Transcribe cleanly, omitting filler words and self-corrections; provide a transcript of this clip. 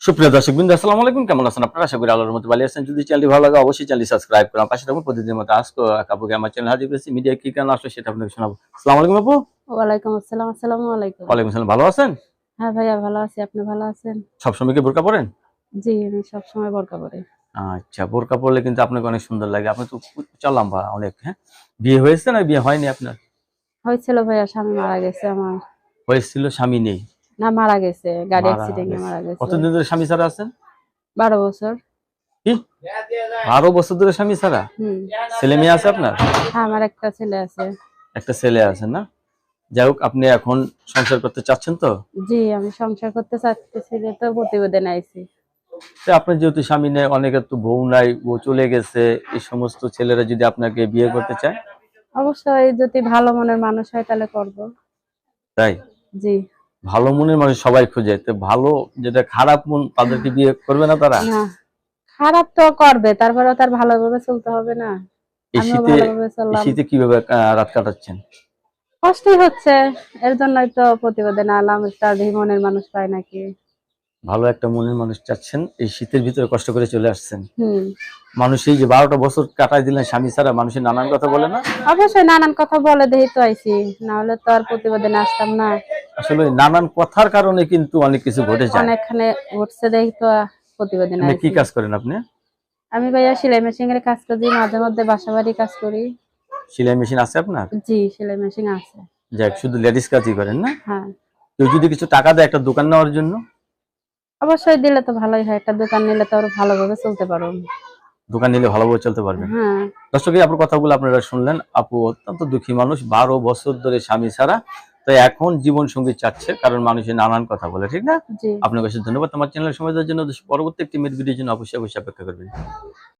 সুপ্রিয় দর্শকবৃন্দ, আসসালামু আলাইকুম। কেমন আছেন আপনারা? আশা করি আল্লাহর রহমতে ভালো আছেন। যদি চ্যানেলটি ভালো লাগে অবশ্যই চ্যানেলটি সাবস্ক্রাইব করুন। পাশে থাকুন। প্রতিদিনের মতো আজকে আপুকে আমার চ্যানেল হাজির করেছি। মিডিয়া কি কারণে আসলে সেটা আপনাকে শোনাবো। আসসালামু আলাইকুম আপু। ওয়ালাইকুম আসসালাম। আসসালামু আলাইকুম। ওয়ালাইকুম আসসালাম। ভালো আছেন? হ্যাঁ ভাইয়া, ভালো আছি। আপনি ভালো আছেন? সবসময় কি বোরকা পরেন? জি, আমি সবসময় বোরকা পরি। আচ্ছা, বোরকা পরলে কিন্তু আপনাকে অনেক সুন্দর লাগে। আপনি তো উচ্চ লম্বা অনেক। হ্যাঁ, বিয়ে হয়েছে না বিয়ে হয়নি আপনার? হয়েছিল ভাইয়া, স্বামী মারা গেছে আমার। হয়েছিল, স্বামী নেই? না, মারা গেছে, গাড়ি মারা অ্যাক্সিডেন্টে গেছে। মারা গেছে। কতদিন ধরে স্বামী ছাড়া আছেন? 12 বছর। কি, 12 বছর ধরে স্বামী ছাড়া? হুম। ছেলে মেয়ে আছে আপনার? হ্যাঁ, আমার একটা ছেলে আছে। একটা ছেলে আছে না? যাই হোক, আপনি এখন সংসার করতে চাচ্ছেন তো? জি, আমি সংসার করতে চাচ্ছি, তো প্রতিবেদনে আইছি। তো আপনার যেহেতু স্বামী নেই, অনেকের তো বউ নাই, ও চলে গেছে, এই সমস্ত ছেলেরা যদি আপনাকে বিয়ে করতে চায়? অবশ্যই যদি ভালো মনের মানুষ হয় তাহলে করব। তাই? জি। ভালো মনের মানুষ সবাই খোঁজে, তো ভালো যেটা খারাপ মন তাদেরকে বিয়ে করবে না তারা? না, খারাপ তো করবে, তারপরেও তার ভালোভাবে চলতে হবে না। এই আমিও শীতে, ভালোভাবে এই চললাম। শীতে কিভাবে রাত কাটাচ্ছেন? কষ্টই হচ্ছে, এর জন্যই তো প্রতিবেদনে আলাম, একটা দেখি মনের মানুষ পায় নাকি। ভালো একটা মনের মানুষ চাচ্ছেন, এই শীতের ভিতরে কষ্ট করে চলে আসছেন। হুম। মানুষ এই যে 12টা বছর কাটাই দিলেন স্বামী ছাড়া, মানুষের নানান কথা বলে না? অবশ্যই নানান কথা বলে, দেখি তো আইছি, না হলে তো আর প্রতিবেদনে আসতাম না। আসলে ওই নানান কথার কারণে কিন্তু অনেক কিছু ঘটে যায়। অনেকখানে ঘটছে, দেখি তো প্রতিবেদনে আপনি কি আইছি। কাজ করেন আপনি? আমি ভাইয়া সেলাই মেশিন এর কাজ করি, মাঝে মধ্যে বাসা বাড়ি কাজ করি। সেলাই মেশিন আছে আপনার? জি, সেলাই মেশিন আছে। যাক, শুধু লেডিস কাজই করেন না? হ্যাঁ। কেউ যদি কিছু টাকা দেয় একটা দোকান নেওয়ার জন্য? অবশ্যই দিলে তো ভালোই হয়, একটা দোকান নিলে তো আরো ভালোভাবে চলতে পারো। দোকান নিলে ভালোভাবে চলতে পারবেন। হ্যাঁ। দর্শক, এই আপুর কথাগুলো আপনারা শুনলেন। আপু অত্যন্ত দুঃখী মানুষ, 12 বছর ধরে স্বামী ছাড়া। তাই এখন জীবন সঙ্গী চাচ্ছে, কারণ মানুষের নানান কথা বলে, ঠিক না? জি। আপনার কাছে ধন্যবাদ আমার চ্যানেলের সময় দেওয়ার জন্য। পরবর্তী একটি ভিডিওর জন্য অবশ্যই অপেক্ষা করবেন।